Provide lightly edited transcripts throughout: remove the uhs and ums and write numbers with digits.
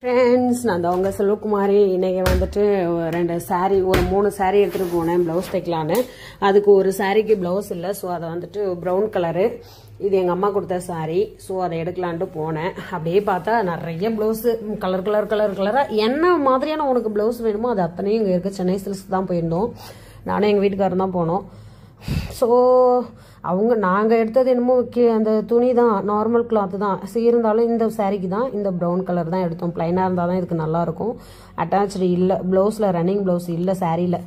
Friends, நான் தான் உங்கள் செல்வகுமாரி. இன்றைக்கி வந்துட்டு ஒரு 3 saree எடுத்துகிட்டு போனேன் ப்ளவுஸ் தைக்கலான்னு. அதுக்கு ஒரு சாரீக்கு ப்ளவுஸ் இல்லை. ஸோ அதை வந்துட்டு ப்ரௌன் கலரு, இது எங்கள் அம்மா கொடுத்த saree. ஸோ அதை எடுக்கலான்ட்டு போனேன். அப்படியே பார்த்தா நிறைய ப்ளவுஸு கலராக என்ன மாதிரியான உனக்கு ப்ளவுஸ் வேணுமோ அது அத்தனையும் இங்கே இருக்குது. சென்னை சில்க்ஸ் தான் போயிருந்தோம். நானும் எங்கள் வீட்டுக்காரர் தான் போனோம். ஸோ நாங்கள் எடுத்தது என்னமோ அந்த துணி தான், நார்மல் கிளாத்து தான். இருந்தாலும் இந்த சாரீக்கு தான் இந்த ப்ரௌன் கலர் தான் எடுத்தோம். ப்ளைனாக இருந்தால் தான் இதுக்கு நல்லாயிருக்கும். அட்டாச்சு இல்லை, ப்ளவுஸில் ரன்னிங் ப்ளவுஸ் இல்லை சாரியில்.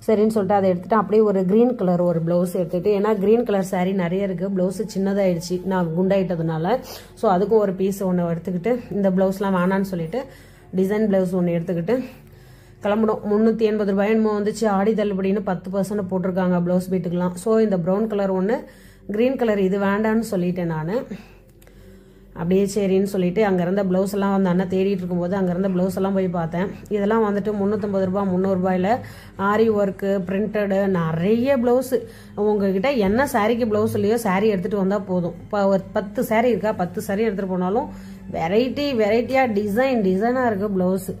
சரின்னு சொல்லிட்டு அதை எடுத்துகிட்டு அப்படியே ஒரு க்ரீன் கலர் ஒரு ப்ளவுஸ் எடுத்துகிட்டு, ஏன்னா க்ரீன் கலர் சாரீ நிறைய இருக்குது. ப்ளவுஸு சின்னதாகிடுச்சு நான் குண்டாயிட்டதுனால. ஸோ அதுக்கும் ஒரு பீஸ் ஒன்று எடுத்துக்கிட்டு, இந்த ப்ளவுஸ்லாம் வேணான்னு சொல்லிட்டு டிசைன் ப்ளவுஸ் ஒன்று எடுத்துக்கிட்டு கிளம்பணும். 380 ரூபாய் என்னமோ வந்துச்சு. ஆடி தள்ளுபடின்னு 10% போட்டிருக்காங்க ப்ளவுஸ் பீட்டுக்கெலாம். ஸோ இந்த ப்ரௌன் கலர் ஒன்று, க்ரீன் கலர் இது வேண்டான்னு சொல்லிட்டேன் நான். அப்படியே சரின்னு சொல்லிட்டு அங்கே இருந்த ப்ளவுஸ் எல்லாம் வந்து அண்ணன் தேடிட்டு இருக்கும்போது அங்கே இருந்த ப்ளவுஸ் எல்லாம் போய் பார்த்தேன். இதெல்லாம் வந்துட்டு 350 ரூபா 300 ரூபாயில் ஆரி ஒர்க்கு, பிரிண்டடு, நிறைய ப்ளவுஸு. உங்ககிட்ட என்ன சாரீக்கு ப்ளவுஸ் இல்லையோ சாரீ எடுத்துகிட்டு வந்தால் போதும். இப்போ ஒரு 10 சாரீ இருக்கா, 10 சாரீ எடுத்துகிட்டு போனாலும் வெரைட்டியாக டிசைனாக இருக்குது ப்ளவுஸு.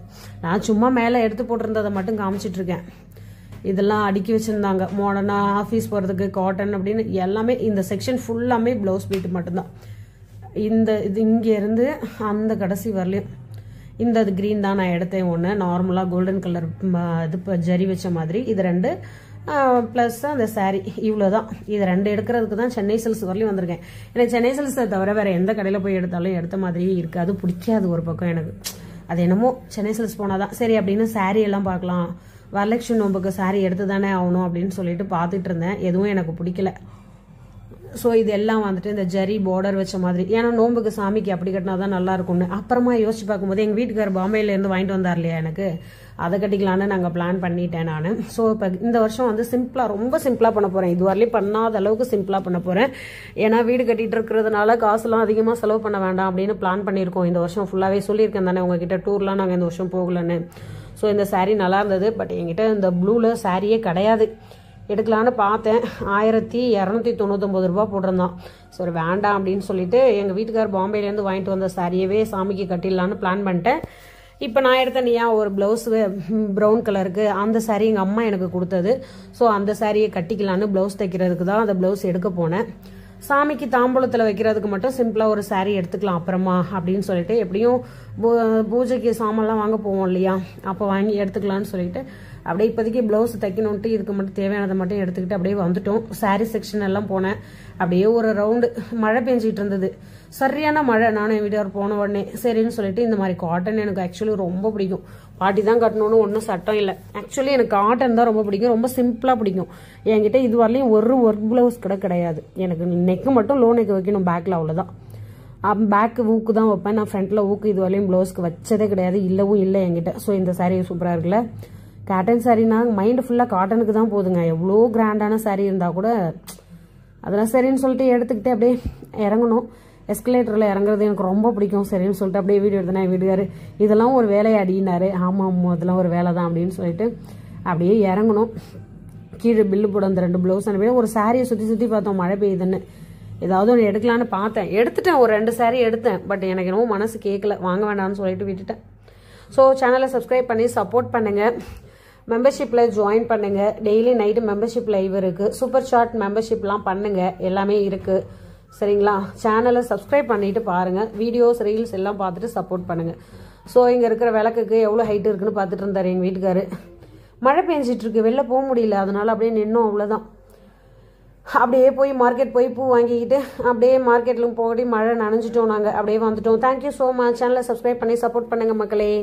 நான் சும்மா மேலே எடுத்து போட்டிருந்ததை மட்டும் காமிச்சிட்ருக்கேன். இதெல்லாம் அடுக்கி வச்சுருந்தாங்க மாடர்னாக ஆஃபீஸ் போகிறதுக்கு காட்டன் அப்படின்னு எல்லாமே. இந்த செக்ஷன் ஃபுல்லாமே ப்ளவுஸ் பீட்டு மட்டும்தான். இது இங்கேருந்து அந்த கடைசி வரலையும் இந்த க்ரீன் தான் நான் எடுத்தேன். ஒன்று நார்மலாக கோல்டன் கலர் இது இப்போ ஜரி வச்ச மாதிரி. இது 2 ப்ளஸ் அந்த சாரீ, இவ்வளோதான். இது 2 எடுக்கிறதுக்கு தான் சென்னை சில்க்ஸ் வரலையும் வந்திருக்கேன். எனக்கு சென்னை சில்க்ஸை தவிர வேறு எந்த கடையில் போய் எடுத்தாலும் எடுத்த மாதிரியே இருக்காது, பிடிக்காது ஒரு பக்கம் எனக்கு. அது என்னமோ சென்னை சில்க்ஸ் போனால் தான் சரி அப்படின்னு சாரீ எல்லாம் பார்க்கலாம். வரலட்சுமி நோம்புக்கு சாரீ எடுத்து தானே ஆகணும் அப்படின்னு சொல்லிட்டு பார்த்துட்டு இருந்தேன். எதுவும் எனக்கு பிடிக்கல. ஸோ இது எல்லாம் வந்துட்டு இந்த ஜரி பார்டர் வச்ச மாதிரி, ஏன்னா நோம்புக்கு சாமிக்கு அப்படி கட்டினா தான் நல்லா இருக்கும்னு. அப்புறமா யோசிச்சு பார்க்கும்போது எங்கள் வீட்டுக்காரர் பாம்பேலேருந்து வாங்கிட்டு வந்தார் இல்லையா, எனக்கு அதை கட்டிக்கலான்னு நாங்கள் பிளான் பண்ணிட்டேன் நான். ஸோ இப்போ இந்த வருஷம் வந்து ரொம்ப சிம்பிளாக பண்ண போகிறேன். இது வரலையும் பண்ணாத அளவுக்கு சிம்பிளாக பண்ண போகிறேன். ஏன்னா வீடு கட்டிகிட்டு இருக்கிறதுனால காசுலாம் அதிகமாக செலவு பண்ண வேண்டாம் அப்படின்னு பிளான் பண்ணியிருக்கோம். இந்த வருஷம் ஃபுல்லாகவே சொல்லியிருக்கேன் தானே உங்ககிட்ட, டூர்லாம் நாங்கள் இந்த வருஷம் போகலன்னு. ஸோ இந்த சாரீ நல்லா இருந்தது. பட் என்கிட்ட இந்த ப்ளூவில் சாரியே கிடையாது. எடுக்கலான்னு பார்த்தேன். 1299 ரூபா போட்டிருந்தான். சரி வேண்டாம் அப்படின்னு சொல்லிட்டு எங்கள் வீட்டுக்கார் பாம்பேலேருந்து வாங்கிட்டு வந்த சாரியவே சாமிக்கு கட்டிடலான்னு பிளான் பண்ணிட்டேன். இப்போ நான் எடுத்த நீயா ஒரு ப்ளவுஸ் ப்ரௌன் கலருக்கு, அந்த சாரீ எங்கள் அம்மா எனக்கு கொடுத்தது. ஸோ அந்த சாரியை கட்டிக்கலான்னு ப்ளவுஸ் தைக்கிறதுக்கு தான் அந்த ப்ளவுஸ் எடுக்க போனேன். சாமிக்கு தாம்பூலத்தில் வைக்கிறதுக்கு மட்டும் சிம்பிளாக ஒரு சாரீ எடுத்துக்கலாம் அப்புறமா அப்படின்னு சொல்லிட்டு, எப்படியும் பூஜைக்கு சாமான்லாம் வாங்க போவோம் இல்லையா, அப்போ வாங்கி எடுத்துக்கலான்னு சொல்லிட்டு அப்படியே இப்போதைக்கு ப்ளவுஸ் தைக்கணுன்ட்டு இதுக்கு மட்டும் தேவையானதை மட்டும் எடுத்துக்கிட்டு அப்படியே வந்துட்டோம். சாரீ செக்ஷன் எல்லாம் போனேன். அப்படியே ஒரு ரவுண்டு மழை பெஞ்சிட்டு இருந்தது, சரியான மழை. நானும் என் வீட்டுக்காரர் போன உடனே சரின்னு சொல்லிட்டு, இந்த மாதிரி காட்டன் எனக்கு ஆக்சுவலி ரொம்ப பிடிக்கும். பாட்டி தான் கட்டணும்னு ஒன்றும் சட்டம் இல்லை. ஆக்சுவலி எனக்கு காட்டன் தான் ரொம்ப பிடிக்கும், ரொம்ப சிம்பிளாக பிடிக்கும். என்கிட்ட இது வரலையும் ஒரு ஒர்க் ப்ளவுஸ் கூட கிடையாது. எனக்கு நெக்கு மட்டும் லோ நெக் வைக்கணும் பேக்கில், அவ்வளோதான். பேக்கு ஊக்கு தான் வைப்பேன் நான், ஃப்ரண்ட்டில் ஊக்கு இது வரலையும் ப்ளவுஸ்க்கு வச்சதே கிடையாது, இல்லவும் இல்லை என்கிட்ட. ஸோ இந்த சாரீ சூப்பராக இருக்குல்ல. காட்டன் சாரீனா மைண்டு ஃபுல்லாக காட்டனுக்கு தான் போதுங்க. எவ்வளோ கிராண்டான சாரீ இருந்தால் கூட அதெல்லாம் சரின்னு சொல்லிட்டு எடுத்துக்கிட்டே அப்படியே இறங்கணும். எஸ்கலேட்டரில் இறங்குறது எனக்கு ரொம்ப பிடிக்கும். சரின்னு சொல்லிட்டு அப்படியே வீடியோ எடுத்தேன். என் வீட்டுக்காரு இதெல்லாம் ஒரு வேலையை அடினாரு. ஆமாம் அதெல்லாம் ஒரு வேலை தான் அப்படின்னு சொல்லிட்டு அப்படியே இறங்கணும். கீழே பில்லு போட அந்த 2 ப்ளவுஸ் அனுப்பி ஒரு சாரியை சுற்றி பார்த்தோம் மழை பெய்யுதுன்னு. ஏதாவது ஒன்று எடுக்கலான்னு பார்த்தேன், எடுத்துட்டேன். ஒரு 2 சாரீ எடுத்தேன். பட் எனக்கு என்னவோ மனசு கேட்கல, வாங்க வேண்டாம்னு சொல்லிட்டு விட்டுட்டேன். ஸோ சேனலை சப்ஸ்கிரைப் பண்ணி சப்போர்ட் பண்ணுங்கள். மெம்பர்ஷிப்பில் ஜாயின் பண்ணுங்கள். டெய்லி நைட்டு மெம்பர்ஷிப் லைவ் இருக்குது. சூப்பர் சாட் மெம்பர்ஷிப்லாம் பண்ணுங்கள், எல்லாமே இருக்குது. சரிங்களா? சேனலை சப்ஸ்கிரைப் பண்ணிவிட்டு பாருங்கள். வீடியோஸ் ரீல்ஸ் எல்லாம் பார்த்துட்டு சப்போர்ட் பண்ணுங்கள். ஸோ இங்கே இருக்கிற விளக்குக்கு எவ்வளோ ஹைட் இருக்குன்னு பார்த்துட்டு இருந்தார் எங்கள் வீட்டுக்காரு. மழை பெஞ்சிட்ருக்கு, வெளில போக முடியல, அதனால் அப்படியே நின்னோம், அவ்வளோதான். அப்படியே போய் மார்க்கெட் போய் பூ வாங்கிக்கிட்டு அப்படியே மார்க்கெட்லும் போகட்டி மழை நனைஞ்சிட்டோம். நாங்கள் அப்படியே வந்துட்டோம். Thank you so much. சேனலை சப்ஸ்கிரைப் பண்ணி சப்போர்ட் பண்ணுங்கள் மக்களே.